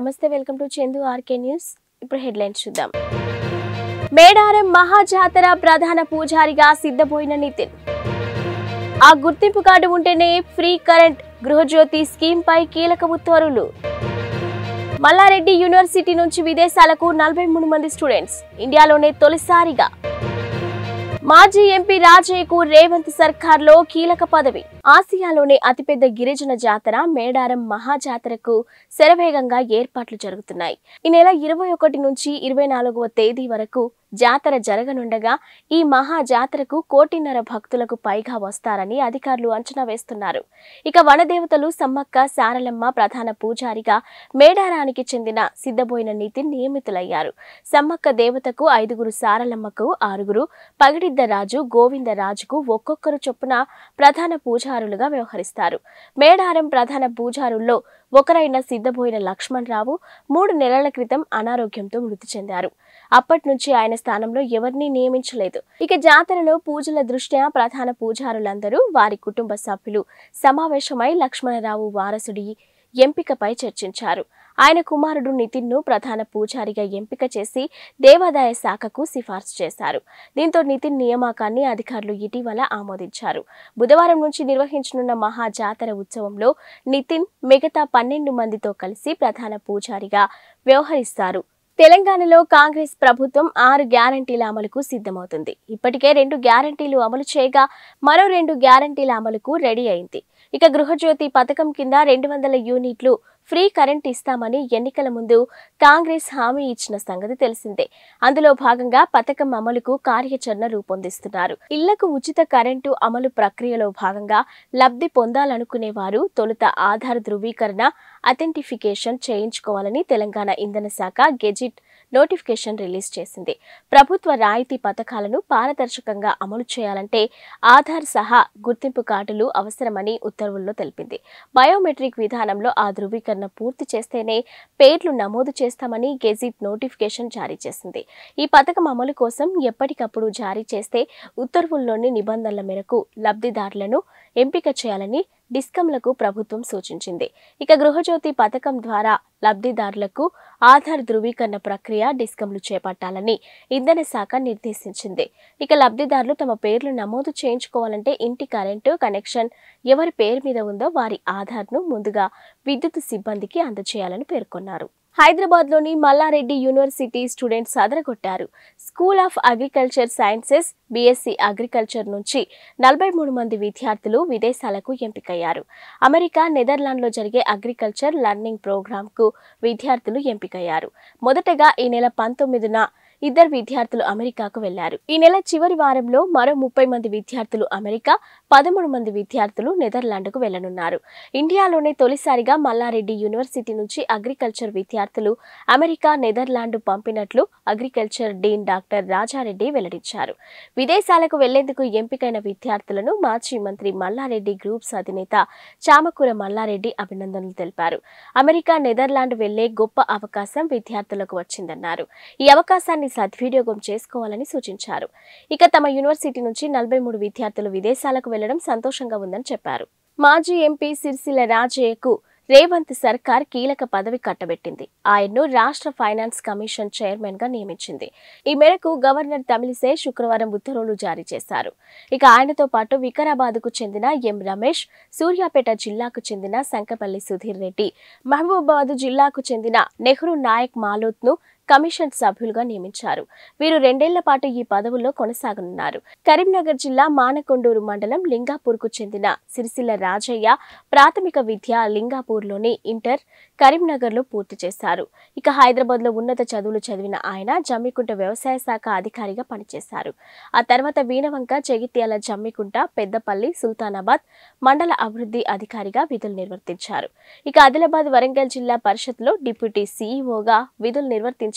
నమస్తే welcome to Chandu RK news. ఇప్పుడు headlines చూద్దాం. మేడారం మహాజాతర ప్రధాన పూజారిగా సిద్ధపోయిన నితిన్. ఆ గుర్తింపు కార్డు ఉంటేనే ఫ్రీ కరెంట్ గృహజ్యోతి స్కీమ్ పై కీలక ఉత్తర్వులు. మల్లారెడ్డి యూనివర్సిటీ నుంచి విదేశాలకు 43 మంది స్టూడెంట్స్. ఇండియాలోనే తొలిసారిగా. మాజీ ఎంపీ రాజయ్యకు రేవంత్ సర్కార్లో కీలక పదవి. ఆసియాలోనే అతిపెద్ద గిరిజన జాతర మేడారం మహాజాతరకు శరవేగంగా ఏర్పాట్లు జరుగుతున్నాయి. ఈ నెల 21 నుంచి 24వ తేదీ వరకు జాతర జరగనుండగా ఈ మహా జాతరకు 1.5 కోటి భక్తులకు పైగా వస్తారని అధికారులు అంచనా వేస్తున్నారు. ఇక వనదేవతలు సమ్మక్క సారలమ్మ ప్రధాన పూజారిగా మేడారానికి చెందిన సిద్ధబోయిన నితిన్ నియమితులయ్యారు. సమ్మక్క దేవతకు 5, సారలమ్మకు 6, పగిడిద్దరాజు, గోవిందరాజుకు ఒక్కొక్కరు చొప్పున ప్రధాన పూజారులుగా వ్యవహరిస్తారు. మేడారం ప్రధాన పూజారుల్లో ఒకరైన సిద్ధబోయిన లక్ష్మణరావు 3 నెలల క్రితం అనారోగ్యంతో మృతి చెందారు. అప్పటి నుంచి ఆయన స్థానంలో ఎవరినీ నియమించలేదు. ఇక జాతరలో పూజల దృష్ట్యా ప్రధాన పూజారులందరూ వారి కుటుంబ సభ్యులు సమావేశమై లక్ష్మణరావు వారసుడి ఎంపికపై చర్చించారు. ఆయన కుమారుడు నితిన్ ను ప్రధాన పూజారిగా ఎంపిక చేసి దేవాదాయ శాఖకు సిఫార్సు చేశారు. దీంతో నితిన్ నియామకాన్ని అధికారులు ఇటీవల ఆమోదించారు. బుధవారం నుంచి నిర్వహించనున్న మహా జాతర ఉత్సవంలో నితిన్ మిగతా 12 మందితో కలిసి ప్రధాన పూజారిగా వ్యవహరిస్తారు. తెలంగాణలో కాంగ్రెస్ ప్రభుత్వం 6 గ్యారంటీల అమలుకు సిద్ధమవుతుంది. ఇప్పటికే 2 గ్యారంటీలు అమలు చేయగా మరో 2 గ్యారంటీల అమలుకు రెడీ అయింది. ఇక గృహజ్యోతి పథకం కింద 200 యూనిట్లు ఫ్రీ కరెంట్ ఇస్తామని ఎన్నికల ముందు కాంగ్రెస్ హామీ ఇచ్చిన సంగతి తెలిసిందే. అందులో భాగంగా పథకం అమలుకు కార్యాచరణ రూపొందిస్తున్నారు. ఇళ్లకు ఉచిత కరెంటు అమలు ప్రక్రియలో భాగంగా లబ్ధి పొందాలనుకునే వారు తొలుత ఆధార్ ధృవీకరణ అథెంటిఫికేషన్ చేయించుకోవాలని తెలంగాణ ఇంధన శాఖ గెజిట్ నోటిఫికేషన్ రిలీజ్ చేసింది. ప్రభుత్వ రాయితీ పథకాలను పారదర్శకంగా అమలు చేయాలంటే ఆధార్ సహా గుర్తింపు కార్డులు అవసరమని ఉత్తర్వుల్లో తెలిపింది. బయోమెట్రిక్ విధానంలో ఆ ధృవీకరణ పూర్తి చేస్తేనే పేర్లు నమోదు చేస్తామని గెజిట్ నోటిఫికేషన్ జారీ చేసింది. ఈ పథకం అమలు కోసం ఎప్పటికప్పుడు జారీ చేస్తే ఉత్తర్వుల్లోని నిబంధనల మేరకు లబ్ధిదారులను ఎంపిక చేయాలని డిస్కంలకు ప్రభుత్వం సూచించింది. ఇక గృహజ్యోతి పథకం ద్వారా లబ్ధిదారులకు ఆధార్ ధృవీకరణ ప్రక్రియ డిస్కంలు చేపట్టాలని ఇంధన శాఖ నిర్దేశించింది. ఇక లబ్ధిదారులు తమ పేర్లు నమోదు చేయించుకోవాలంటే ఇంటి కరెంటు కనెక్షన్ ఎవరి పేరు మీద ఉందో వారి ఆధార్ను ముందుగా విద్యుత్ సిబ్బందికి అందజేయాలని పేర్కొన్నారు. హైదరాబాద్లోని మల్లారెడ్డి యూనివర్సిటీ స్టూడెంట్స్ అదరగొట్టారు. School of agriculture sciences BSc agriculture నుంచి 43 మంది విద్యార్థులు విదేశాలకు ఎంపికయ్యారు. అమెరికా, నెదర్లాండ్లో జరిగే అగ్రికల్చర్ లర్నింగ్ ప్రోగ్రాంకు విద్యార్థులు ఎంపికయ్యారు. మొదటగా ఈ నెల 19న 2 విద్యార్థులు అమెరికాకు వెళ్లారు. ఈ నెల చివరి వారంలో మరో 30 మంది విద్యార్థులు అమెరికా, 13 మంది విద్యార్థులు నెదర్లాండ్కు వెళ్లనున్నారు. ఇండియాలోనే తొలిసారిగా మల్లారెడ్డి యూనివర్సిటీ నుంచి అగ్రికల్చర్ విద్యార్థులు అమెరికా, నెదర్లాండ్ పంపినట్లు అగ్రికల్చర్ డీన్ డాక్టర్ రాజారెడ్డి వెల్లడించారు. విదేశాలకు వెళ్లేందుకు ఎంపికైన విద్యార్థులను మాజీ మంత్రి మల్లారెడ్డి గ్రూప్స్ అధినేత చామకూర మల్లారెడ్డి అభినందనలు తెలిపారు. అమెరికా, నెదర్లాండ్ వెళ్లే గొప్ప అవకాశం విద్యార్థులకు వచ్చిందన్నారు. ఈ అవకాశాన్ని సద్వినియోగం చేసుకోవాలని సూచించారు. ఇక తమ యూనివర్సిటీ నుంచి 43 విద్యార్థులు విదేశాలకు వెళ్లడం సంతోషంగా ఉందని చెప్పారు. మాజీ ఎంపీ సిరిసిల్ల రాజయ్యకు రేవంత్ సర్కార్ కీలక పదవి కట్టబెట్టింది. ఆయన్ను రాష్ట్ర ఫైనాన్స్ కమిషన్ చైర్మన్ గా నియమించింది. ఈ మేరకు గవర్నర్ తమిళిసై శుక్రవారం ఉత్తర్వులు జారీ చేశారు. ఇక ఆయనతో పాటు వికారాబాద్కు చెందిన ఎం రమేష్, సూర్యాపేట జిల్లాకు చెందిన సంకపల్లి సుధీర్ రెడ్డి, మహబూబాబాద్ జిల్లాకు చెందిన నెహ్రూ నాయక్ మాలోత్ ను కమిషన్ సభ్యులుగా నియమించారు. వీరు 2 ఏళ్ల పాటు ఈ పదవుల్లో కొనసాగనున్నారు. కరీంనగర్ జిల్లా మానకొండూరు మండలం లింగాపూర్కు చెందిన సిరిసిల్ల రాజయ్య ప్రాథమిక విద్య లింగాపూర్లోని ఇంటర్ కరీంనగర్లో పూర్తి చేశారు. ఇక హైదరాబాద్లో ఉన్నత చదువులు చదివిన ఆయన జమ్మికుంట వ్యవసాయ శాఖ అధికారిగా పనిచేశారు. ఆ తర్వాత వీణవంక, జగిత్యాల, జమ్మికుంట, పెద్దపల్లి, సుల్తానాబాద్ మండల అభివృద్ధి అధికారిగా విధులు నిర్వర్తించారు. ఇక ఆదిలాబాద్, వరంగల్ జిల్లా పరిషత్లో డిప్యూటీ సీఈఓగా విధులు నిర్వర్తించి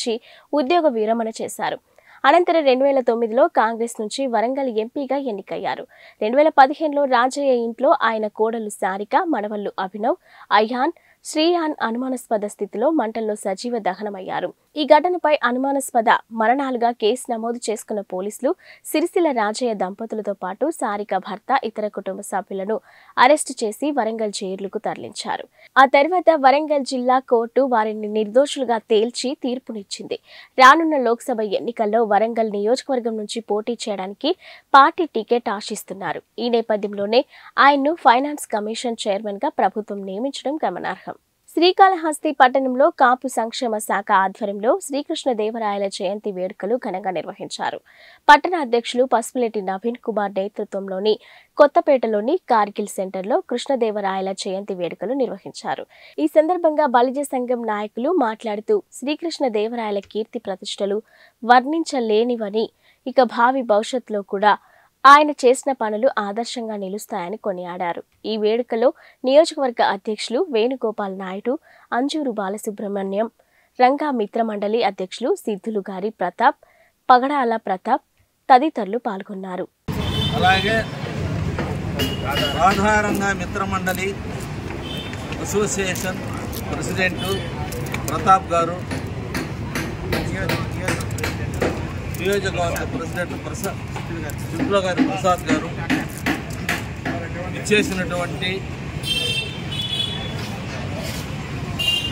ఉద్యోగ విరమణ చేశారు. అనంతరం 2009లో కాంగ్రెస్ నుంచి వరంగల్ ఎంపీగా ఎన్నికయ్యారు. 2015లో రాజయ్య ఇంట్లో ఆయన కోడలు సారిక, మనవళ్లు అభినవ్, అయాన్, శ్రీయాన్ అనుమానాస్పద స్థితిలో మంటల్లో సజీవ దహనమయ్యారు. ఈ ఘటనపై అనుమానాస్పద మరణాలుగా కేసు నమోదు చేసుకున్న పోలీసులు సిరిసిల్ల రాజయ్య దంపతులతో పాటు సారిక భర్త ఇతర కుటుంబ సభ్యులను అరెస్టు చేసి వరంగల్ జైలుకు తరలించారు. ఆ తర్వాత వరంగల్ జిల్లా కోర్టు వారిని నిర్దోషులుగా తేల్చి తీర్పునిచ్చింది. రానున్న లోక్సభ ఎన్నికల్లో వరంగల్ నియోజకవర్గం నుంచి పోటీ చేయడానికి పార్టీ టికెట్ ఆశిస్తున్నారు. ఈ నేపథ్యంలోనే ఆయన్ను ఫైనాన్స్ కమిషన్ చైర్మన్ గా ప్రభుత్వం నియమించడం గమనార్హం. శ్రీకాళహస్తి పట్టణంలో కాపు సంక్షేమ శాఖ ఆధ్వర్యంలో శ్రీకృష్ణదేవరాయల జయంతి వేడుకలు ఘనంగా నిర్వహించారు. పట్టణ అధ్యక్షులు పసుపులేటి నవీన్ కుమార్ నేతృత్వంలోని కొత్తపేటలోని కార్గిల్ సెంటర్లో కృష్ణదేవరాయల జయంతి వేడుకలు నిర్వహించారు. ఈ సందర్భంగా బలిజ సంఘం నాయకులు మాట్లాడుతూ శ్రీకృష్ణదేవరాయల కీర్తి ప్రతిష్టలు వర్ణించలేనివని, ఇక భావి భవిష్యత్తులో కూడా ఆయన చేసిన పనులు ఆదర్శంగా నిలుస్తాయని కొనియాడారు. ఈ వేడుకలో నియోజకవర్గ అధ్యక్షులు వేణుగోపాల్ నాయుడు, అంజూరు బాలసుబ్రహ్మణ్యం, రంగా మిత్రమండలి అధ్యక్షులు సిద్ధులు గారి ప్రతాప్, పగడాల ప్రతాప్ తదితరులు పాల్గొన్నారు. అలాగే రాధారంగా మిత్రమండలి అసోసియేషన్ ప్రెసిడెంట్ ప్రతాప్ గారు, నియోజకవర్గ ప్రెసిడెంట్ సిద్ధుల గారి ప్రసాద్ గారు ఇచ్చేసినటువంటి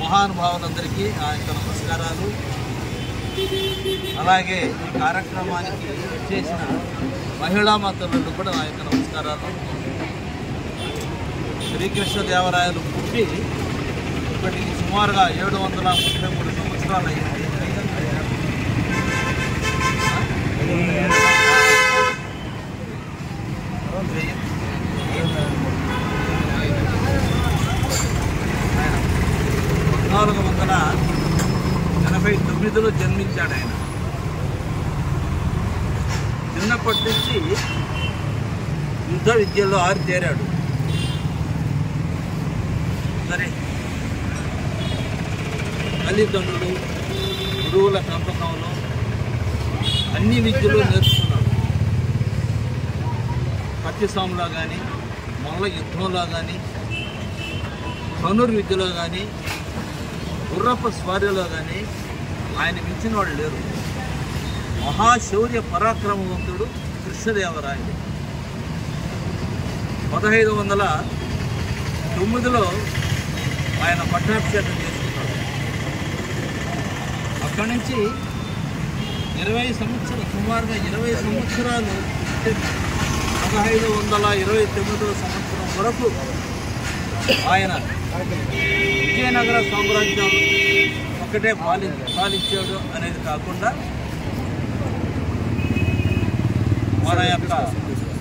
మహానుభావులందరికీ ఆ యొక్క నమస్కారాలు. అలాగే ఈ కార్యక్రమానికి చేసిన మహిళా మతలకు కూడా ఆ యొక్క నమస్కారాలు. శ్రీకృష్ణదేవరాయలు పుట్టి ఇప్పటికి సుమారుగా 733 సంవత్సరాలు అయింది. ఆయన 1489లో జన్మించాడు. ఆయన చిన్నప్పటి నుంచి యుద్ధ విద్యల్లో ఆరితేరాడు. సరే, తల్లిదండ్రులు గురువుల పెంపకంలో అన్ని విద్యలు నేర్చుకున్నాడు. కత్తిసాములో కానీ, మొల్ల యుద్ధంలో కానీ, ధనుర్విద్యలో కానీ, గుర్రపు స్వారీలో కానీ ఆయన మించిన వాళ్ళు లేరు. మహాశౌర్య పరాక్రమవంతుడు కృష్ణదేవరాయలు. 1509లో ఆయన పట్టాభిషేకం చేసుకున్నాడు. అక్కడి నుంచి 20 సంవత్సరాలు, సుమారుగా 20 సంవత్సరాలు, 1529 సంవత్సరం వరకు ఆయన విజయనగర సామ్రాజ్యం ఒక్కటే పాలించాడు అనేది కాకుండా మన యొక్క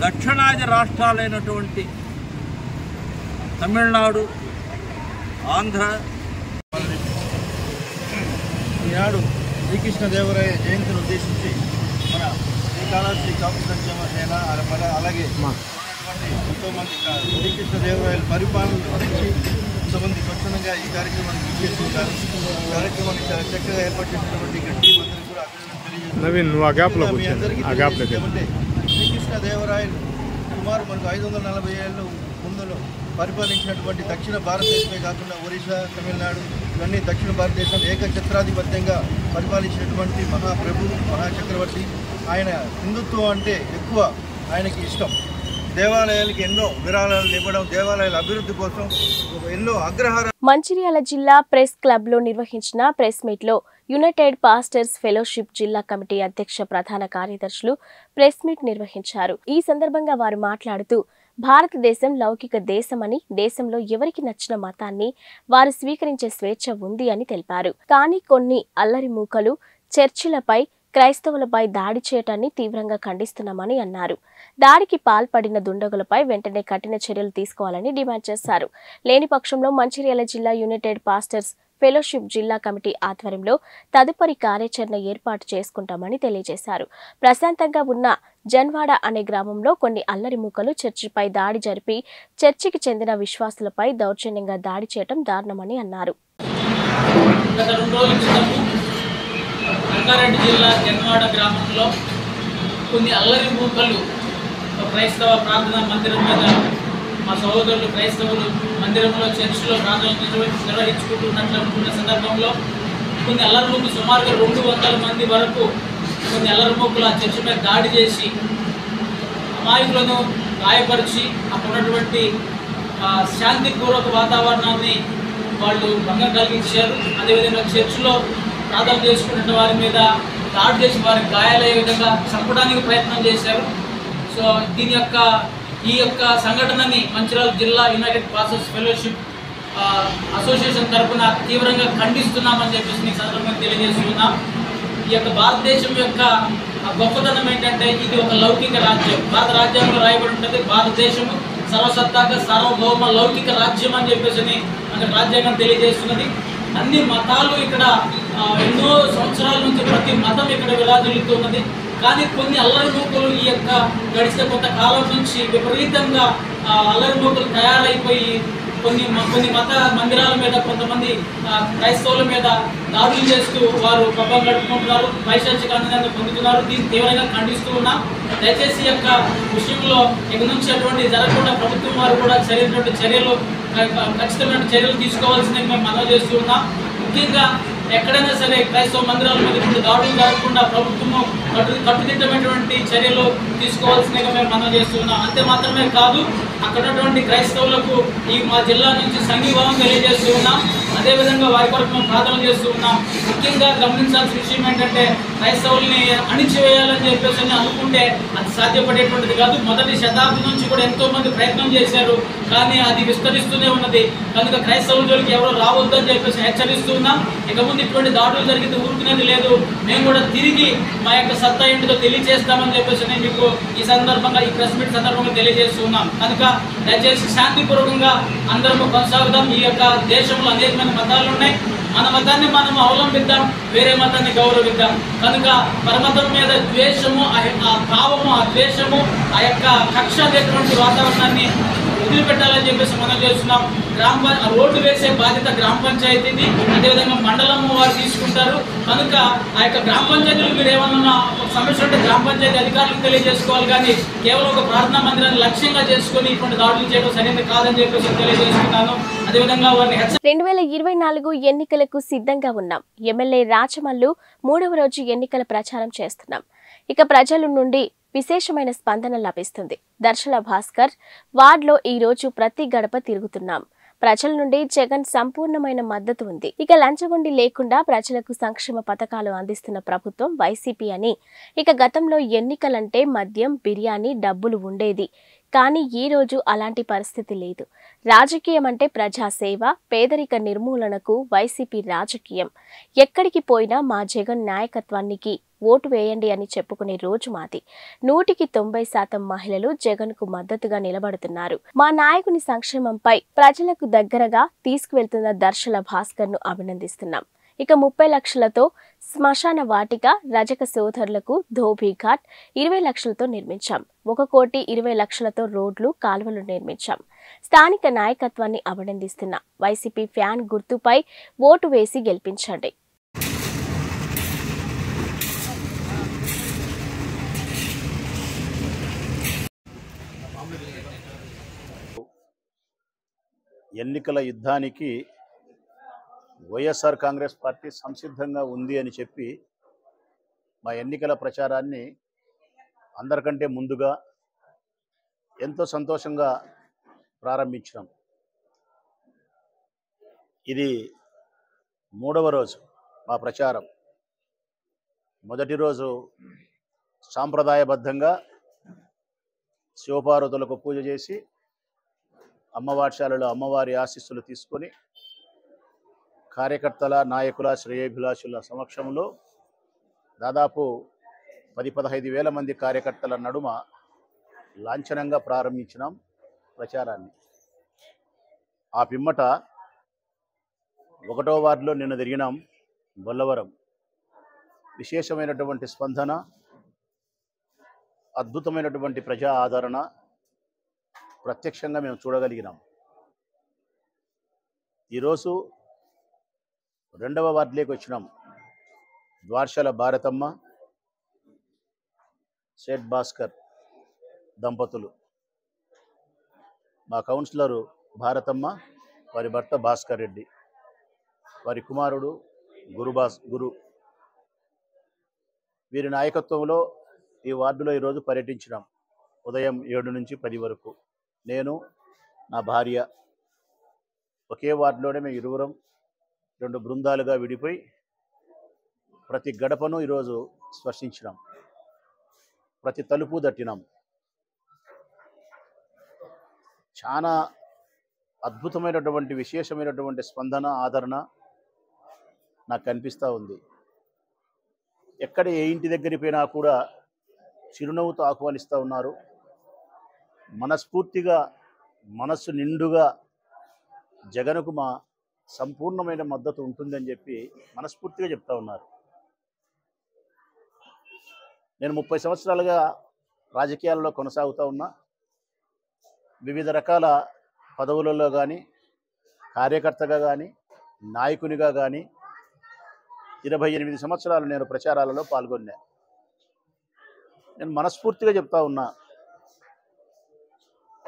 దక్షిణాది రాష్ట్రాలైనటువంటి తమిళనాడు, ఆంధ్ర, ఈనాడు శ్రీకృష్ణదేవరాయ జయంతిని ఉద్దేశించి మన శ్రీకాళహస్తి కాపు సంక్షేమ సేన అలాగే ఎంతోమంది శ్రీకృష్ణదేవరాయల పరిపాలన గురించి కొంతమంది స్వచ్ఛందంగా ఈ కార్యక్రమాన్ని విచ్చేస్తున్నారు. ఈ కార్యక్రమాన్ని చాలా చక్కగా ఏర్పాటు చేసినటువంటి టీం అందరికీ కూడా అభినందనలు. శ్రీకృష్ణదేవరాయలు సుమారు మనకు 540 ఏళ్ళ ముందులో పరిపాలించినటువంటి దక్షిణ భారతదేశమే కాకుండా ఒరిస్సా, తమిళనాడు ఇవన్నీ దక్షిణ భారతదేశం ఏకఛత్రాధిపత్యంగా పరిపాలించినటువంటి మహాప్రభు, మహాచక్రవర్తి. ఆయన హిందుత్వం అంటే ఎక్కువ ఆయనకి ఇష్టం. దేవాలయాలకు ఎన్నో విరాళాలు ఇవ్వడం, దేవాలయాల అభివృద్ధి కోసం ఎన్నో అగ్రహార. మంచిర్యాల జిల్లా ప్రెస్ క్లబ్ లో నిర్వహించిన ప్రెస్ మీట్ లో యునైటెడ్ పాస్టర్స్ ఫెలోషిప్ జిల్లా కమిటీ అధ్యక్ష ప్రధాన కార్యదర్శులు ప్రెస్ మీట్ నిర్వహించారు. ఈ సందర్భంగా వారు మాట్లాడుతూ భారతదేశం లౌకిక దేశమని, దేశంలో ఎవరికి నచ్చిన మతాన్ని వారు స్వీకరించే స్వేచ్ఛ ఉంది అని తెలిపారు. కానీ కొన్ని అల్లరి మూకలు చర్చిలపై, క్రైస్తవులపై దాడి చేయటాన్ని తీవ్రంగా ఖండిస్తున్నామని అన్నారు. దాడికి పాల్పడిన దుండగులపై వెంటనే కఠిన చర్యలు తీసుకోవాలని డిమాండ్ చేశారు. లేని పక్షంలో మంచిర్యాల జిల్లా యునైటెడ్ పాస్టర్స్ ఫెలోషిప్ జిల్లా కమిటీ ఆధ్వర్యంలో తదుపరి కార్యాచరణ ఏర్పాటు చేసుకుంటామని తెలియజేశారు. ప్రశాంతంగా ఉన్న జన్వాడ అనే గ్రామంలో కొన్ని అల్లరి మూకలు చర్చిపై దాడి జరిపి చర్చికి చెందిన విశ్వాసులపై దౌర్జన్యంగా దాడి చేయడం దారుణమని అన్నారు. రంగారెడ్డి జిల్లా జన్వాడ గ్రామంలో కొన్ని అల్లరి మూకలు క్రైస్తవ ప్రార్థనా మందిరం మీద, మా సహోదరులు క్రైస్తవులు మందిరంలో చర్చిలో ప్రార్థనలు నిర్వహించుకుంటున్నట్లు అనుకున్న సందర్భంలో కొన్ని అల్లరిమూకులు సుమారుగా 200 మంది వరకు కొన్ని అల్లరిమూకులు ఆ చర్చి మీద దాడి చేసి అమాయకులను గాయపరిచి అక్కడ ఉన్నటువంటి శాంతిపూర్వక వాతావరణాన్ని వాళ్ళు భంగం కలిగించారు. అదేవిధంగా చర్చిలో ప్రార్థన చేసుకున్న వారి మీద దాడి చేసి వారికి గాయాలయ్యే విధంగా చంపడానికి ప్రయత్నం చేశారు. సో ఈ యొక్క సంఘటనని మంచిర్యాల జిల్లా యునైటెడ్ పాస్టర్స్ ఫెలోషిప్ అసోసియేషన్ తరఫున తీవ్రంగా ఖండిస్తున్నామని చెప్పేసి ఈ సందర్భంగా తెలియజేస్తున్నాం. ఈ యొక్క భారతదేశం యొక్క గొప్పతనం ఏంటంటే ఇది ఒక లౌకిక రాజ్యం. భారత రాజ్యాంగంలో రాయబడి ఉంటుంది భారతదేశము సర్వసత్తాక సార్వభౌమ లౌకిక రాజ్యం అని చెప్పేసి మనకు రాజ్యాంగం తెలియజేస్తున్నది. అన్ని మతాలు ఇక్కడ ఎన్నో సంవత్సరాల నుంచి ప్రతి మతం ఇక్కడ విరాజిల్లుతున్నది. కానీ కొన్ని అల్లరిమూకలు ఈ యొక్క గడిచిన కొంతకాలం నుంచి విపరీతంగా అల్లరిమూకలు తయారైపోయి కొన్ని మత మందిరాల మీద కొంతమంది క్రైస్తవుల మీద దాడులు చేస్తూ వారు పబ్బం గడుపుకుంటున్నారు, పైశాచిక ఆనందాన్ని పొందుతున్నారు. దీన్ని తీవ్రంగా ఖండిస్తూ ఉన్నాం. దయచేసి ఈ యొక్క విషయంలో ఇక నుంచి అటువంటి జరగకుండా ప్రభుత్వం వారు కూడా ఖచ్చితమైన చర్యలు తీసుకోవాల్సిందని మేము మనవి చేస్తూ ఉన్నాం. ముఖ్యంగా ఎక్కడైనా సరే క్రైస్తవ మందిరాల మీద ఇప్పుడు దాడులు జరగకుండా ప్రభుత్వము కట్టుదిట్టమైనటువంటి చర్యలు తీసుకోవాల్సిందిగా మేము మనవి చేస్తున్నాం. అంతే మాత్రమే కాదు, అక్కడ ఉన్నటువంటి క్రైస్తవులకు మా జిల్లా నుంచి సంఘీభావం తెలియజేస్తూ ఉన్నాం. అదేవిధంగా వారి కొరకు మేము ప్రార్థన చేస్తూ ఉన్నాం. ముఖ్యంగా గమనించాల్సిన విషయం ఏంటంటే క్రైస్తవుల్ని అణిచివేయాలని చెప్పేసి అనుకుంటే అది సాధ్యపడేటువంటిది కాదు. మొదటి శతాబ్దం నుంచి కూడా ఎంతోమంది ప్రయత్నం చేశారు, కానీ అది విస్తరిస్తూనే ఉన్నది. కనుక క్రైస్తవుల జోలికి ఎవరు రావద్దని చెప్పేసి హెచ్చరిస్తూ ఉన్నాం. ఇక ముందు ఇటువంటి దాడులు జరిగితే ఊరుకునేది లేదు. మేము కూడా తిరిగి మా యొక్క సత్తా ఏంటిదో తెలియజేస్తామని చెప్పేసి నేను మీకు ఈ సందర్భంగా ఈ ప్రెస్ మీట్ సందర్భంగా తెలియజేస్తూ ఉన్నాం. కనుక దయచేసి శాంతిపూర్వకంగా అందరము కొనసాగుదాం. ఈ యొక్క దేశంలో అనేకమైన మతాలు ఉన్నాయి. మన మతాన్ని మనం అవలంబిద్దాం, వేరే మతాన్ని గౌరవిద్దాం. కనుక పరమతం మీద ద్వేషము, ఆ భావము, ఆ ద్వేషము, ఆ యొక్క కక్ష అనేటువంటి వాతావరణాన్ని వదిలిపెట్టాలని చెప్పేసి మనం చేస్తున్నాం. రోడ్డు వేసే బాధ్యత గ్రామ పంచాయతీది, అదేవిధంగా మండలము వారు తీసుకుంటారు. కనుక ఆ యొక్క గ్రామ పంచాయతీలు మీరు ఏమన్నా సమస్య ఉంటే గ్రామ పంచాయతీ అధికారులకు తెలియజేసుకోవాలి, కానీ కేవలం ఒక ప్రార్థనా మందిరాన్ని లక్ష్యంగా చేసుకుని ఇటువంటి దాడులు చేయడం సరైనది కాదని చెప్పేసి తెలియజేస్తున్నాను. అదేవిధంగా వారిని 2024 ఎన్నికలకు సిద్ధంగా ఉన్నాం. ఎమ్మెల్యే రాచమల్లు 3వ రోజు ఎన్నికల ప్రచారం చేస్తున్నాం. ఇక ప్రజల నుండి విశేషమైన స్పందన లభిస్తుంది. దర్శల భాస్కర్ వార్డులో ఈ రోజు ప్రతి గడప తిరుగుతున్నాం. ప్రజల నుండి జగన్ సంపూర్ణమైన మద్దతు ఉంది. ఇక లంచగొండి లేకుండా ప్రజలకు సంక్షేమ పథకాలు అందిస్తున్న ప్రభుత్వం వైసీపీ అని. ఇక గతంలో ఎన్నికలంటే మద్యం, బిర్యానీ, డబ్బులు ఉండేది. కానీ ఈ రోజు అలాంటి పరిస్థితి లేదు. రాజకీయం అంటే ప్రజాసేవ, పేదరిక నిర్మూలనకు వైసీపీ రాజకీయం. ఎక్కడికి పోయినా మా జగన్ నాయకత్వానికి ఓటు వేయండి అని చెప్పుకునే రోజు మాది. 100% మహిళలు జగన్ కు మద్దతుగా నిలబడుతున్నారు. మా నాయకుని సంక్షేమంపై ప్రజలకు దగ్గరగా తీసుకువెళ్తున్న దర్శల భాస్కర్ ను అభినందిస్తున్నాం. ఇక 30 లక్షలతో శ్మశాన వాటిక, రజక సోదరులకు ధోబీ ఘాట్ 20 లక్షలతో నిర్మించాం. 1,20,00,000తో రోడ్లు, కాలువలు నిర్మించాం. స్థానిక నాయకత్వాన్ని అభినందిస్తున్నా. వైసీపీ ఫ్యాన్ గుర్తుపై ఓటు వేసి గెలిపించండి. ఎన్నికల యుద్ధానికి వైఎస్ఆర్ కాంగ్రెస్ పార్టీ సంసిద్ధంగా ఉంది అని చెప్పి మా ఎన్నికల ప్రచారాన్ని అందరికంటే ముందుగా ఎంతో సంతోషంగా ప్రారంభించాం. ఇది 3వ రోజు మా ప్రచారం. మొదటి రోజు సాంప్రదాయబద్ధంగా శివపార్వతులకు పూజ చేసి అమ్మవార్షాలలో అమ్మవారి ఆశీస్సులు తీసుకొని కార్యకర్తల, నాయకుల, శ్రేయోభిలాషుల సమక్షంలో దాదాపు 10-15 వేల మంది కార్యకర్తల నడుమ లాంఛనంగా ప్రారంభించినాం ప్రచారాన్ని. ఆ పిమ్మట 1వ వార్డులో నిన్న తిరిగినాం. బొల్లవరం విశేషమైనటువంటి స్పందన, అద్భుతమైనటువంటి ప్రజా ఆదరణ ప్రత్యక్షంగా మేము చూడగలిగినాం. ఈరోజు 2వ వార్డులోకి వచ్చినాం. ద్వార్షల భారతమ్మ, సేట్ భాస్కర్ దంపతులు, మా కౌన్సిలరు భారతమ్మ, వారి భర్త భాస్కర్ రెడ్డి, వారి కుమారుడు గురు వీరి నాయకత్వంలో ఈ వార్డులో ఈరోజు పర్యటించినాం. ఉదయం 7 నుంచి 10 వరకు నేను, నా భార్య ఒకే వార్డులోనే మేము ఇరువురం 2 బృందాలుగా విడిపోయి ప్రతి గడపను ఈరోజు స్పర్శించినాం, ప్రతి తలుపు తట్టినాం. చాలా అద్భుతమైనటువంటి విశేషమైనటువంటి స్పందన, ఆదరణ నాకు కనిపిస్తూ ఉంది. ఎక్కడ ఏ ఇంటి దగ్గరికి పోయినా కూడా చిరునవ్వుతో ఆహ్వానిస్తూ ఉన్నారు. మనస్ఫూర్తిగా, మనస్సు నిండుగా జగన్కు మా సంపూర్ణమైన మద్దతు ఉంటుందని చెప్పి మనస్ఫూర్తిగా చెప్తా ఉన్నారు. నేను 30 సంవత్సరాలుగా రాజకీయాల్లో కొనసాగుతూ ఉన్నా. వివిధ రకాల పదవులలో కానీ, కార్యకర్తగా కానీ, నాయకునిగా కానీ 28 సంవత్సరాలు నేను ప్రచారాలలో పాల్గొన్నా. నేను మనస్ఫూర్తిగా చెప్తా ఉన్నా,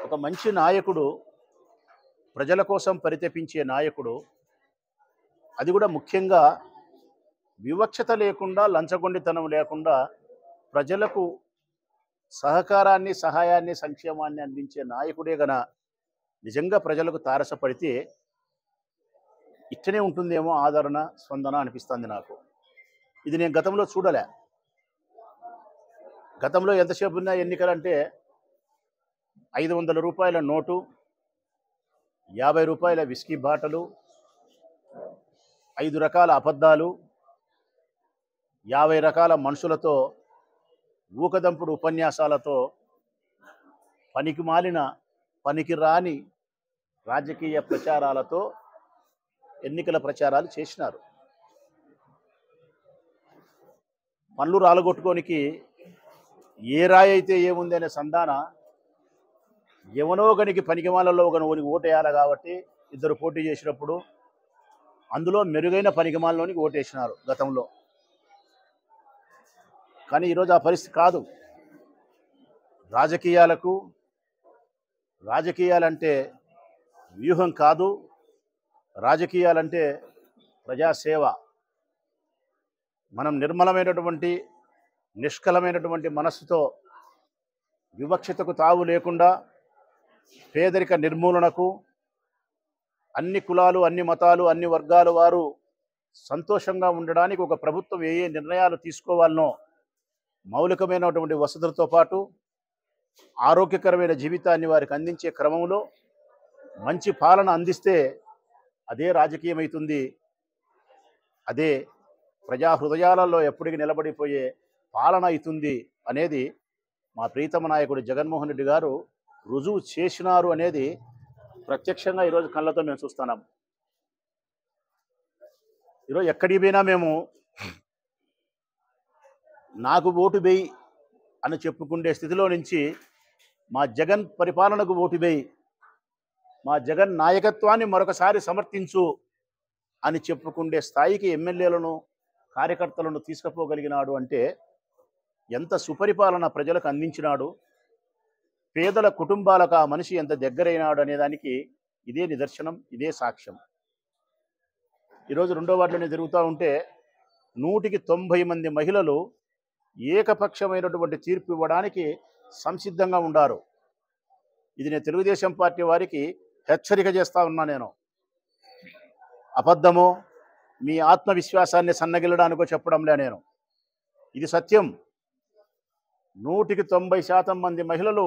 ఒక మంచి నాయకుడు, ప్రజల కోసం పరితపించే నాయకుడు, అది కూడా ముఖ్యంగా వివక్షత లేకుండా, లంచగొండితనం లేకుండా ప్రజలకు సహకారాన్ని, సహాయాన్ని, సంక్షేమాన్ని అందించే నాయకుడే గన నిజంగా ప్రజలకు తారసపడితే ఇట్టనే ఉంటుందేమో ఆదరణ, స్పందన అనిపిస్తుంది నాకు. ఇది నేను గతంలో చూడలే. గతంలో ఎంతసేపు ఉన్న ఎన్నికలంటే 500 రూపాయల నోటు, 50 రూపాయల విస్కీ బాటలు, 5 రకాల అబద్ధాలు, 50 రకాల మనుషులతో, ఊకదంపుడు ఉపన్యాసాలతో, పనికి మాలిన, పనికి రాని రాజకీయ ప్రచారాలతో ఎన్నికల ప్రచారాలు చేసినారు. పనులు రాలగొట్టుకోనికి ఏ రాయి అయితే ఏముంది అనే సంధాన ఎవనో గనికి పనికిమాలలో ఒకనికి ఓటేయాలి కాబట్టి 2 పోటీ చేసినప్పుడు అందులో మెరుగైన పనికిమాలలోనికి ఓటేసినారు గతంలో. కానీ ఈరోజు ఆ పరిస్థితి కాదు. రాజకీయాలంటే వ్యూహం కాదు, రాజకీయాలంటే ప్రజాసేవ. మనం నిర్మలమైనటువంటి, నిష్కలమైనటువంటి మనస్సుతో వివక్షతకు తావు లేకుండా పేదరిక నిర్మూలనకు, అన్ని కులాలు, అన్ని మతాలు, అన్ని వర్గాల వారు సంతోషంగా ఉండడానికి ఒక ప్రభుత్వం ఏ నిర్ణయాలు తీసుకోవాలనో, మౌలికమైనటువంటి వసతులతో పాటు ఆరోగ్యకరమైన జీవితాన్ని వారికి అందించే క్రమంలో మంచి పాలన అందిస్తే అదే రాజకీయమవుతుంది. అదే ప్రజా హృదయాలలో ఎప్పటికీ నిలబడిపోయే పాలన అవుతుంది అనేది మా ప్రీతమ నాయకుడు జగన్మోహన్ రెడ్డి గారు రుజువు చేసినారు అనేది ప్రత్యక్షంగా ఈరోజు కళ్ళతో మేము చూస్తున్నాం. ఈరోజు ఎక్కడికి పోయినా మేము నాకు ఓటు వేయి అని చెప్పుకునే స్థితిలో నుంచి మా జగన్ పరిపాలనకు ఓటు వేయి, మా జగన్ నాయకత్వాన్ని మరొకసారి సమర్థించు అని చెప్పుకునే స్థాయికి ఎమ్మెల్యేలను, కార్యకర్తలను తీసుకుపోగలిగినాడు అంటే ఎంత సుపరిపాలన ప్రజలకు అందించినాడు, పేదల కుటుంబాలకు ఆ మనిషి ఎంత దగ్గరైనాడు అనేదానికి ఇదే నిదర్శనం, ఇదే సాక్ష్యం. ఈరోజు 2వ వార్డులోనే తిరుగుతూ ఉంటే 100కి 90 మంది మహిళలు ఏకపక్షమైనటువంటి తీర్పు ఇవ్వడానికి సంసిద్ధంగా ఉండారు. ఇది నేను తెలుగుదేశం పార్టీ వారికి హెచ్చరిక చేస్తా ఉన్నా. నేను అబద్ధమో మీ ఆత్మవిశ్వాసాన్ని సన్నగిల్లడానికో చెప్పడంలే. నేను ఇది సత్యం. 100కి 90% మంది మహిళలు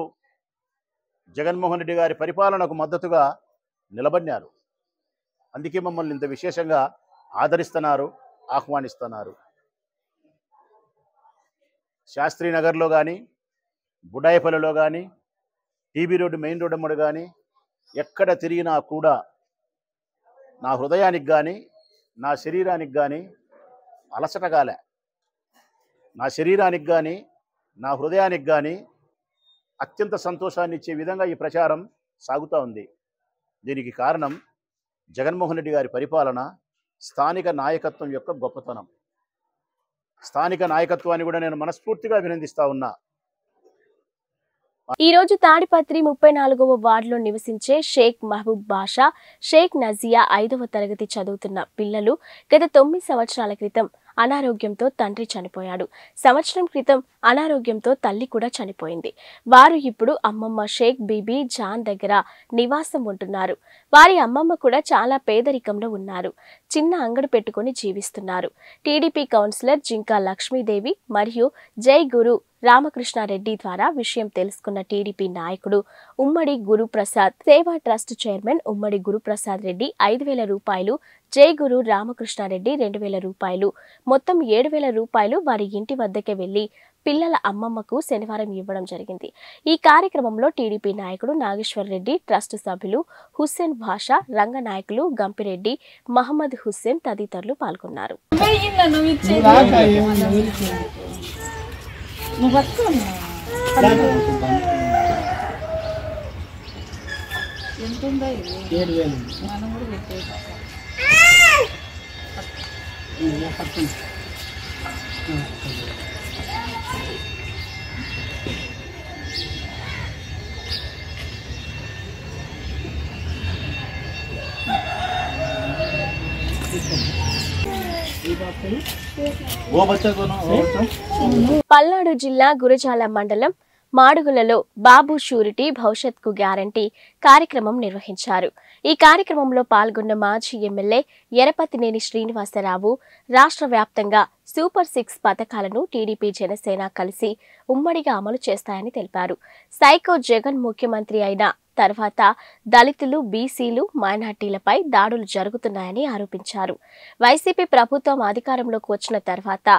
జగన్మోహన్ రెడ్డి గారి పరిపాలనకు మద్దతుగా నిలబడినారు. అందుకే మమ్మల్ని ఇంత విశేషంగా ఆదరిస్తున్నారు, ఆహ్వానిస్తున్నారు. శాస్త్రీనగర్లో కానీ, బుడాయిపల్లిలో కానీ, టీబీ రోడ్డు మెయిన్ రోడ్డు అమ్మడు కానీ ఎక్కడ తిరిగినా కూడా నా హృదయానికి కానీ, నా శరీరానికి కానీ అలసట కాలే. నా శరీరానికి కానీ, నా హృదయానికి కానీ అత్యంత సంతోషాన్ని ఇచ్చే విధంగా ఈ ప్రచారం సాగుతూ ఉంది. దీనికి కారణం జగన్మోహన్ రెడ్డి గారి పరిపాలన, స్థానిక నాయకత్వం యొక్క గొప్పతనం. స్థానిక నాయకత్వాన్ని కూడా నేను మనస్ఫూర్తిగా అభినందిస్తూ ఉన్నా. ఈ రోజు తాడిపత్రి 34వ వార్డులో నివసించే షేక్ మహబూబ్ బాషా, షేక్ నజియా 5వ తరగతి చదువుతున్న పిల్లలు గత 9 సంవత్సరాల క్రితం అనారోగ్యంతో తండ్రి చనిపోయాడు. సంవత్సరం క్రితం అనారోగ్యంతో తల్లి కూడా చనిపోయింది. వారు ఇప్పుడు అమ్మమ్మ షేక్ బీబీ జాన్ దగ్గర నివాసం ఉంటున్నారు. వారి అమ్మమ్మ కూడా చాలా పేదరికంలో ఉన్నారు. చిన్న అంగడి పెట్టుకుని జీవిస్తున్నారు. టీడీపీ కౌన్సిలర్ జింకా లక్ష్మీదేవి మరియు జై గురు రామకృష్ణారెడ్డి ద్వారా విషయం తెలుసుకున్న టీడీపీ నాయకుడు ఉమ్మడి గురుప్రసాద్ సేవా ట్రస్ట్ చైర్మన్ ఉమ్మడి గురుప్రసాద్ రెడ్డి 5,000 రూపాయలు, జై గురు రామకృష్ణారెడ్డి 2,000 రూపాయలు, మొత్తం 7,000 రూపాయలు వారి ఇంటి వద్దకే వెళ్లి పిల్లల అమ్మమ్మకు శనివారం ఇవ్వడం జరిగింది. ఈ కార్యక్రమంలో టీడీపీ నాయకుడు నాగేశ్వర్ రెడ్డి, ట్రస్ట్ సభ్యులు హుస్సేన్ భాషా, రంగ నాయకులు గంపిరెడ్డి, మహమ్మద్ హుస్సేన్ తదితరులు పాల్గొన్నారు. పల్నాడు జిల్లా గురజాల మండలం మాడుగులలో బాబు షూరిటీ భవిష్యత్కు గ్యారంటీ కార్యక్రమం నిర్వహించారు. ఈ కార్యక్రమంలో పాల్గొన్న మాజీ ఎమ్మెల్యే ఎరపతినేని శ్రీనివాసరావు రాష్ట్ర వ్యాప్తంగా సూపర్ 6 పథకాలను టీడీపీ జనసేన కలిసి ఉమ్మడిగా అమలు చేస్తాయని తెలిపారు. సైకో జగన్ ముఖ్యమంత్రి అయిన తర్వాత దళితులు, బీసీలు, మైనార్టీలపై దాడులు జరుగుతున్నాయని ఆరోపించారు. వైసీపీ ప్రభుత్వం అధికారంలోకి వచ్చిన తర్వాత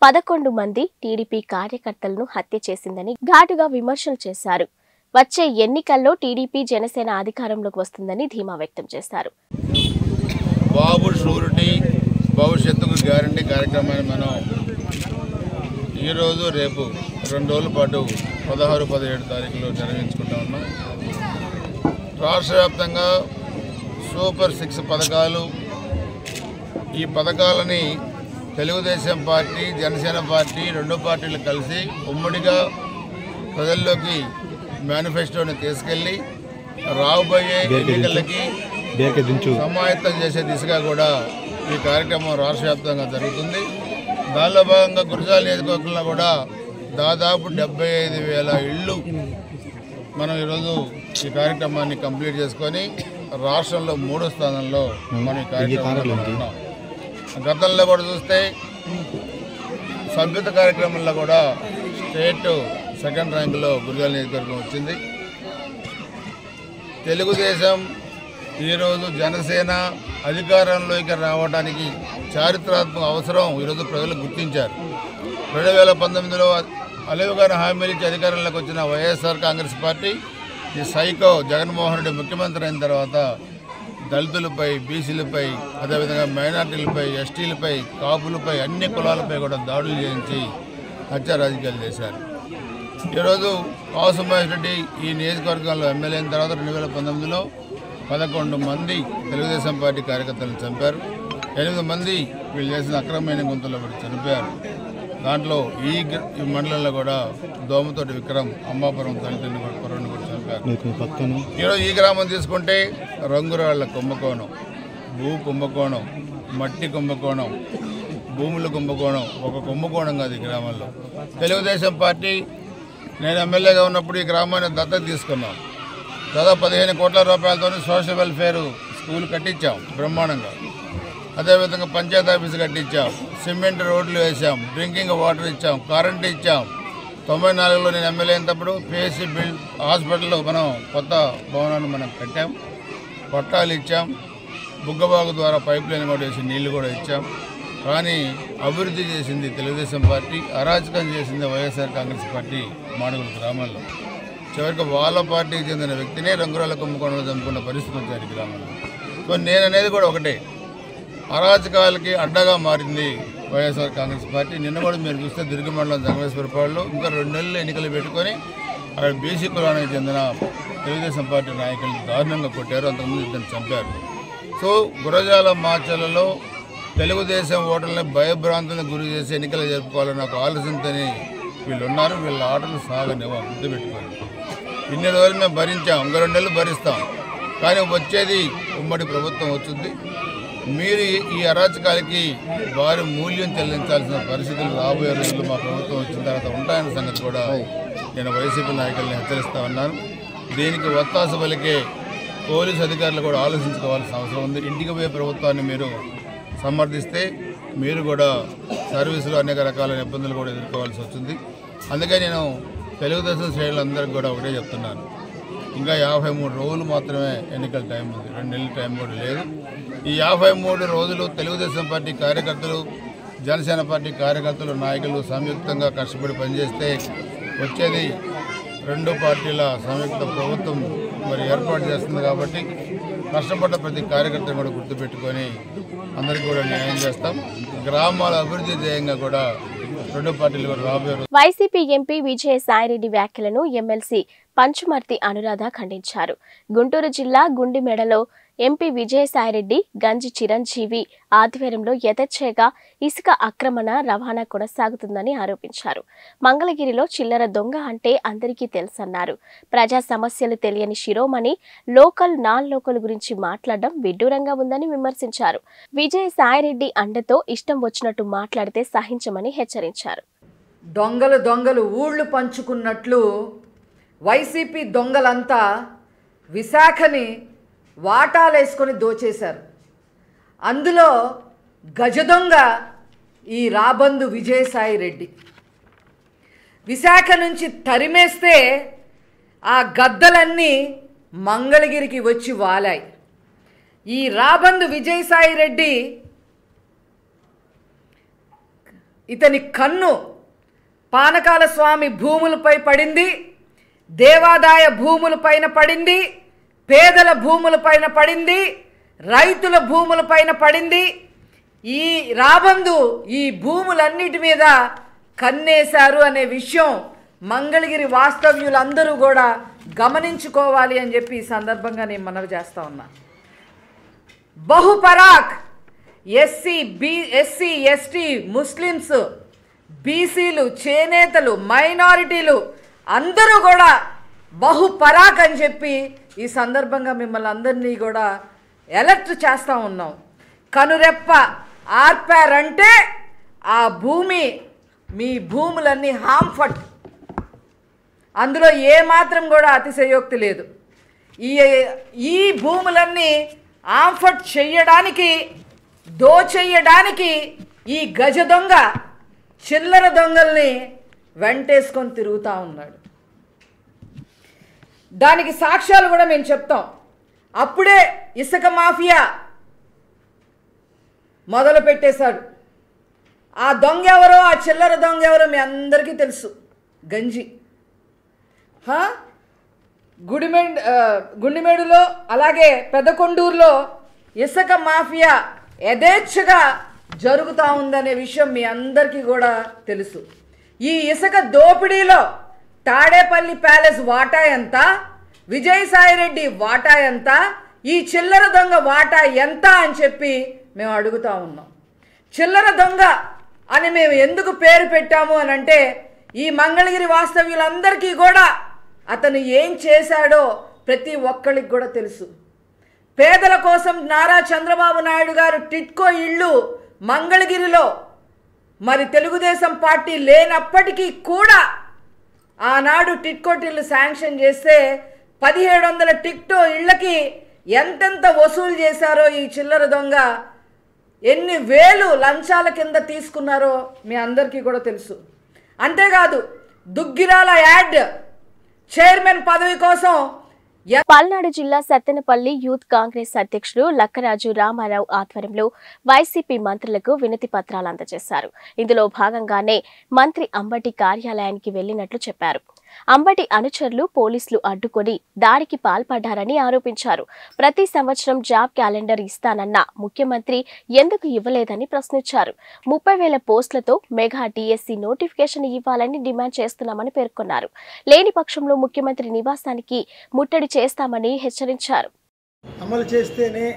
11 మంది టీడీపీ కార్యకర్తలను హత్య చేసిందని ఘాటుగా విమర్శలు చేశారు. వచ్చే ఎన్నికల్లో టీడీపీ జనసేన అధికారంలోకి వస్తుందని ధీమా వ్యక్తం చేశారు. బాబు షూరిటీ భవిష్యత్తుకు గ్యారంటీ కార్యక్రమాన్ని మనం ఈరోజు రేపు 2 రోజుల పాటు 16, 17 తారీఖులో నిర్వహించుకుంటా ఉన్నాం. రాష్ట్ర వ్యాప్తంగా సూపర్ 6 పథకాలు, ఈ పథకాలని తెలుగుదేశం పార్టీ, జనసేన పార్టీ 2 పార్టీలు కలిసి ఉమ్మడిగా ప్రజల్లోకి మేనిఫెస్టోని తీసుకెళ్లి రాబోయే ఎన్నికలకి సమాయత్తం చేసే దిశగా కూడా ఈ కార్యక్రమం రాష్ట్ర వ్యాప్తంగా జరుగుతుంది. దానిలో భాగంగా గురజాల నియోజకవర్గంలో కూడా దాదాపు 75,000 ఇళ్ళు మనం ఈరోజు ఈ కార్యక్రమాన్ని కంప్లీట్ చేసుకొని రాష్ట్రంలో 3వ స్థానంలో మనం ఈ కార్యక్రమంలో ఉన్నాం. గతంలో కూడా చూస్తే సభ్యత కార్యక్రమంలో కూడా స్టేట్ 2nd ర్యాంకులో గురజాల నియోజకవర్గం వచ్చింది. తెలుగుదేశం ఈరోజు జనసేన అధికారంలోకి రావడానికి చారిత్రాత్మక అవసరం ఈరోజు ప్రజలు గుర్తించారు. 2019లో అలవిగాన హామీలు ఇచ్చి అధికారంలోకి వచ్చిన వైఎస్ఆర్ కాంగ్రెస్ పార్టీ ఈ సైకో జగన్మోహన్ రెడ్డి ముఖ్యమంత్రి అయిన తర్వాత దళితులపై, బీసీలపై, అదేవిధంగా మైనార్టీలపై, ఎస్టీలపై, కాపులపై, అన్ని కులాలపై కూడా దాడులు చేయించి హత్య రాజకీయాలు చేశారు. ఈరోజు కాసు మహేష్ రెడ్డి ఈ నియోజకవర్గంలో ఎమ్మెల్యే అయిన తర్వాత 2019లో 11 మంది తెలుగుదేశం పార్టీ కార్యకర్తలను చంపారు. 8 మంది వీళ్ళు చేసిన అక్రమమైన గుంతలో పడి చనిపోయారు. దాంట్లో ఈ మండలంలో కూడా దోమతోటి విక్రమ్, అమ్మాపురం దళితుని కూడా చంపారు. ఈరోజు ఈ గ్రామం తీసుకుంటే రంగురాళ్ల కుంభకోణం, భూ కుంభకోణం, మట్టి కుంభకోణం, భూముల కుంభకోణం, ఒక కుంభకోణం కాదు ఈ గ్రామంలో. తెలుగుదేశం పార్టీ నేను ఎమ్మెల్యేగా ఉన్నప్పుడు ఈ గ్రామాన్ని దత్తత తీసుకున్నాం. దాదాపు 15 కోట్ల రూపాయలతో సోషల్ వెల్ఫేర్ స్కూల్ కట్టించాం బ్రహ్మాండంగా. అదేవిధంగా పంచాయతీ ఆఫీసు కట్టించాం, సిమెంట్ రోడ్లు వేసాం, డ్రింకింగ్ వాటర్ ఇచ్చాం, కరెంటు ఇచ్చాం. 94లో నేను ఎమ్మెల్యే అయినప్పుడు పిఎస్సి హాస్పిటల్లో మనం కొత్త భవనాన్ని మనం కట్టాం, పట్టాలు ఇచ్చాం, బుగ్గబాగు ద్వారా పైప్ లైన్ కూడా వేసి నీళ్లు కూడా ఇచ్చాం. కానీ అభివృద్ధి చేసింది తెలుగుదేశం పార్టీ, అరాచకం చేసింది వైఎస్ఆర్ కాంగ్రెస్ పార్టీ మాడుగుల గ్రామాల్లో. చివరికి వాళ్ళ పార్టీకి చెందిన వ్యక్తినే రంగురాల కుంభకోణంలో చంపుకున్న పరిస్థితి వచ్చారు ఈ గ్రామంలో. సో నేను అనేది కూడా ఒకటే, అరాచకాలకి అడ్డగా మారింది వైఎస్ఆర్ కాంగ్రెస్ పార్టీ. నిన్న కూడా మీరు చూస్తే దుర్గ మండలం జంగమేశ్వరపాడులో ఇంకా 2 నెలలు ఎన్నికలు పెట్టుకొని అక్కడ బీసీ కులానికి చెందిన తెలుగుదేశం పార్టీ నాయకులు దారుణంగా కొట్టారు, అంతకుముందు ఇద్దరిని చంపారు. సో గురజాల మాచర్లలో తెలుగుదేశం ఓటర్లని భయభ్రాంతులను గురి చేసి ఎన్నికలు జరుపుకోవాలన్న ఒక ఆలోచనతోని వీళ్ళు ఉన్నారు. వీళ్ళ ఆటలు సాగనివ్వ గుర్తుపెట్టుకోవాలి. ఇన్ని రోజులు మేము భరించాం, ఇంకో 2 నెలలు భరిస్తాం. కానీ వచ్చేది ఉమ్మడి ప్రభుత్వం వచ్చింది. మీరు ఈ అరాచకాలకి భారీ మూల్యం చెల్లించాల్సిన పరిస్థితులు రాబోయే రోజుల్లో మా ప్రభుత్వం వచ్చిన తర్వాత ఉంటాయన్న సంగతి కూడా నేను వైసీపీ నాయకుల్ని హెచ్చరిస్తా ఉన్నాను. దీనికి ఒత్తాస పలికే పోలీసు అధికారులు కూడా ఆలోచించుకోవాల్సిన అవసరం ఉంది. ఇంటికి పోయే ప్రభుత్వాన్ని మీరు సమర్థిస్తే మీరు కూడా సర్వీసులో అనేక రకాల ఇబ్బందులు కూడా ఎదుర్కోవాల్సి వస్తుంది. అందుకే నేను తెలుగుదేశం శ్రేణులందరికీ కూడా ఒకటే చెప్తున్నాను, ఇంకా 53 రోజులు మాత్రమే ఎన్నికల టైం ఉంది, 2 నెలల టైం కూడా లేదు. ఈ 53 రోజులు తెలుగుదేశం పార్టీ కార్యకర్తలు, జనసేన పార్టీ కార్యకర్తలు, నాయకులు సంయుక్తంగా కష్టపడి పనిచేస్తే వచ్చేది 2 పార్టీల సంయుక్త ప్రభుత్వం మరి ఏర్పాటు చేస్తుంది. కాబట్టి కష్టపడ్డ ప్రతి కార్యకర్తను కూడా గుర్తుపెట్టుకొని అందరికీ కూడా న్యాయం చేస్తాం. గ్రామాల అభివృద్ధి ధ్యేయంగా కూడా 2 పార్టీలు కూడా రాబోయే వైసీపీ ఎంపీ విజయసాయిరెడ్డి వ్యాఖ్యలను ఎమ్మెల్సీ పంచుమర్తి అనురాధ ఖండించారు. గుంటూరు జిల్లా గుండిమెడలో ఎంపీ విజయసాయిరెడ్డి, గంజి చిరంజీవి ఆధ్వర్యంలో యథేచ్ఛగా ఇసుక అక్రమణ రవాణా కొనసాగుతుందని ఆరోపించారు. మంగళగిరిలో చిల్లర దొంగ అంటే అందరికీ తెలుసన్నారు. ప్రజా సమస్యలు తెలియని శిరోమణి లోకల్ నాన్ లోకల్ గురించి మాట్లాడడం విడ్డూరంగా ఉందని విమర్శించారు. విజయసాయిరెడ్డి అండతో ఇష్టం వచ్చినట్టు మాట్లాడితే సహించమని హెచ్చరించారు. దొంగలు ఊళ్ళు పంచుకున్నట్లు వైసీపీ దొంగలంతా విశాఖని వాటాలేసుకొని దోచేశారు. అందులో గజ దొంగ ఈ రాబందు విజయసాయిరెడ్డి. విశాఖ నుంచి తరిమేస్తే ఆ గద్దలన్నీ మంగళగిరికి వచ్చి వాలాయి. ఈ రాబందు విజయసాయిరెడ్డి ఇతని కన్ను పానకాల స్వామి భూములపై పడింది, దేవాదాయ భూములపైన పడింది, పేదల భూములపైన పడింది, రైతుల భూములపైన పడింది. ఈ రాబందు ఈ భూములన్నిటి మీద కన్నేశారు అనే విషయం మంగళగిరి వాస్తవ్యులందరూ కూడా గమనించుకోవాలి అని చెప్పి ఈ సందర్భంగా నేను మనవి చేస్తా ఉన్నా. బహుపరాక్ ఎస్సీ ఎస్టీ ముస్లిమ్స్, బీసీలు, చేనేతలు, మైనారిటీలు అందరూ కూడా బహుపరాక్ అని చెప్పి ఈ సందర్భంగా మిమ్మల్ని అందరినీ కూడా అలర్ట్ చేస్తూ ఉన్నాం. కనురెప్ప ఆర్పారంటే ఆ భూమి మీ భూములన్నీ హాంఫట్, అందులో ఏమాత్రం కూడా అతిశయోక్తి లేదు. ఈ భూములన్నీ హాంఫట్ చెయ్యడానికి, దోచెయ్యడానికి ఈ గజ దొంగ చిల్లర దొంగల్ని వెంటేసుకొని తిరుగుతూ ఉన్నాడు. దానికి సాక్ష్యాలు కూడా మేము చెప్తాం. అప్పుడే ఇసుక మాఫియా మొదలు పెట్టేశాడు. ఆ దొంగ ఎవరో, ఆ చిల్లర దొంగ ఎవరో మీ అందరికీ తెలుసు. గంజి గుండిమేడులో అలాగే పెద్దకొండూరులో ఇసుక మాఫియా యథేచ్ఛగా జరుగుతూ ఉందనే విషయం మీ అందరికీ కూడా తెలుసు. ఈ ఇసుక దోపిడీలో తాడేపల్లి ప్యాలెస్ వాటా ఎంత, విజయసాయిరెడ్డి వాటా ఎంత, ఈ చిల్లర దొంగ వాటా ఎంత అని చెప్పి మేము అడుగుతూ ఉన్నాం. చిల్లర దొంగ అని మేము ఎందుకు పేరు పెట్టాము అని అంటే, ఈ మంగళగిరి వాస్తవ్యులందరికీ కూడా అతను ఏం చేశాడో ప్రతి ఒక్కరికి కూడా తెలుసు. పేదల కోసం నారా చంద్రబాబు నాయుడు గారు టిట్కో ఇళ్ళు మంగళగిరిలో మరి తెలుగుదేశం పార్టీ లేనప్పటికీ కూడా ఆనాడు టిట్కోటిళ్ళు శాంక్షన్ చేస్తే 1700 టిక్టో ఇళ్ళకి ఎంతెంత వసూలు చేశారో ఈ చిల్లర దొంగ, ఎన్ని వేలు లంచాల కింద తీసుకున్నారో మీ అందరికీ కూడా తెలుసు. అంతేకాదు దుగ్గిరాల యాడ్ చైర్మన్ పదవి కోసం పల్నాడు జిల్లా సత్తెనపల్లి యూత్ కాంగ్రెస్ అధ్యక్షుడు లక్కరాజు రామారావు ఆధ్వర్యంలో వైసీపీ మంత్రులకు వినతి పత్రాలు అందజేశారు. ఇందులో భాగంగానే మంత్రి అంబటి కార్యాలయానికి వెళ్లినట్లు చెప్పారు. అంబటి అనుచరులు పోలీసులు అడ్డుకొని దాడికి పాల్పడ్డారని ఆరోపించారు. ప్రతి సంవత్సరం జాబ్ క్యాలెండర్ ఇస్తానన్న ముఖ్యమంత్రి ఎందుకు ఇవ్వలేదని ప్రశ్నించారు. 30,000 పోస్టులతో మెగా డిఎస్సి నోటిఫికేషన్ ఇవ్వాలని డిమాండ్ చేస్తున్నామని పేర్కొన్నారు. లేని పక్షంలో ముఖ్యమంత్రి నివాసానికి ముట్టడి చేస్తామని హెచ్చరించారు. అమలు చేస్తేనే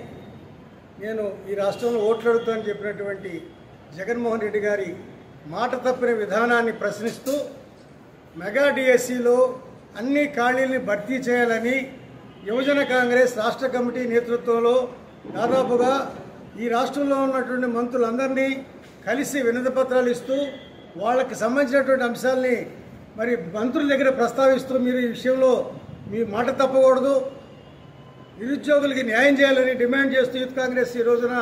నేను ఈ రాష్ట్రంలో ఓట్లు అడుగుతానని చెప్పినటువంటి జగన్మోహన్ రెడ్డి గారి మాట తప్పిన విధానాన్ని ప్రశ్నిస్తూ మెగా డిఎస్సిలో అన్ని ఖాళీల్ని భర్తీ చేయాలని యువజన కాంగ్రెస్ రాష్ట్ర కమిటీ నేతృత్వంలో దాదాపుగా ఈ రాష్ట్రంలో ఉన్నటువంటి మంత్రులందరినీ కలిసి వినతి పత్రాలు ఇస్తూ వాళ్ళకి సంబంధించినటువంటి అంశాలని మరి మంత్రుల దగ్గర ప్రస్తావిస్తూ మీరు ఈ విషయంలో మీ మాట తప్పకూడదు, నిరుద్యోగులకి న్యాయం చేయాలని డిమాండ్ చేస్తూ యూత్ కాంగ్రెస్ ఈ రోజున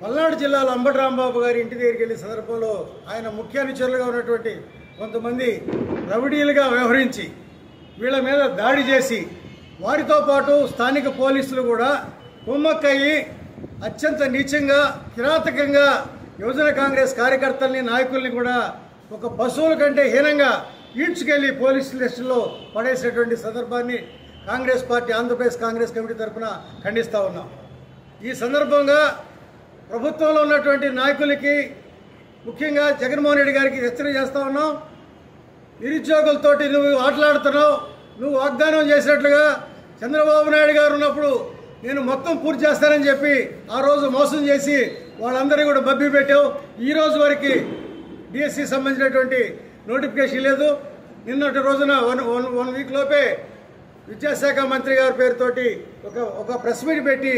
పల్నాడు జిల్లాలో అంబటి రాంబాబు గారి ఇంటి దగ్గరికి వెళ్ళిన సందర్భంలో ఆయన ముఖ్య అనుచరులుగా ఉన్నటువంటి కొంతమంది రౌడీలుగా వ్యవహరించి వీళ్ళ మీద దాడి చేసి వారితో పాటు స్థానిక పోలీసులు కూడా కుమ్మక్కయ్యి అత్యంత నీచంగా కిరాతకంగా యువజన కాంగ్రెస్ కార్యకర్తల్ని నాయకుల్ని కూడా ఒక పశువుల కంటే హీనంగా ఈడ్చుకెళ్లి పోలీస్ స్టేషన్లో పడేసినటువంటి సందర్భాన్ని కాంగ్రెస్ పార్టీ ఆంధ్రప్రదేశ్ కాంగ్రెస్ కమిటీ తరఫున ఖండిస్తూ ఉన్నాం. ఈ సందర్భంగా ప్రభుత్వంలో ఉన్నటువంటి నాయకులకి ముఖ్యంగా జగన్మోహన్ రెడ్డి గారికి హెచ్చరిక చేస్తూ ఉన్నాం. నిరుద్యోగులతోటి నువ్వు ఆటలాడుతున్నావు, నువ్వు వాగ్దానం చేసినట్లుగా చంద్రబాబు నాయుడు గారు ఉన్నప్పుడు నేను మొత్తం పూర్తి చేస్తానని చెప్పి ఆ రోజు మోసం చేసి వాళ్ళందరినీ కూడా మభ్య పెట్టావు. ఈ రోజు వరకు డిఎస్సి సంబంధించినటువంటి నోటిఫికేషన్ లేదు. నిన్నటి రోజున వన్ వీక్ లోపే విద్యాశాఖ మంత్రి గారి పేరుతోటి ఒక ప్రెస్ మీట్ పెట్టి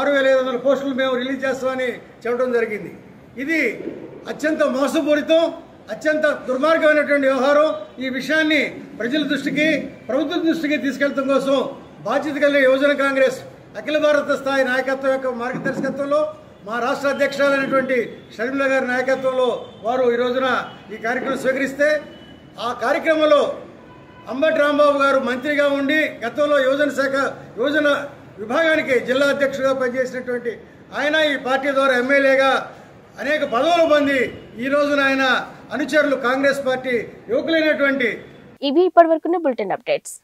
6,500 పోస్టులు మేము రిలీజ్ చేస్తామని చెప్పడం జరిగింది. ఇది అత్యంత మోసపూరితం, అత్యంత దుర్మార్గమైనటువంటి వ్యవహారం. ఈ విషయాన్ని ప్రజల దృష్టికి, ప్రభుత్వం దృష్టికి తీసుకెళ్లడం కోసం బాధ్యత కలిగిన యువజన కాంగ్రెస్ అఖిల భారత స్థాయి నాయకత్వం యొక్క మార్గదర్శకత్వంలో మా రాష్ట్ర అధ్యక్షురాలైనటువంటి షర్మిల గారి నాయకత్వంలో వారు ఈ రోజున ఈ కార్యక్రమం స్వీకరిస్తే, ఆ కార్యక్రమంలో అంబటి రాంబాబు గారు మంత్రిగా ఉండి గతంలో యువజన విభాగానికి జిల్లా అధ్యక్షుడిగా పనిచేసినటువంటి ఆయన ఈ పార్టీ ద్వారా ఎమ్మెల్యేగా అనేక పదవులు పొంది ఈ రోజున ఆయన అనుచరులు కాంగ్రెస్ పార్టీ యువకులైనటువంటి ఇవి ఇప్పటివరకున్న బులెటిన్ అప్డేట్స్.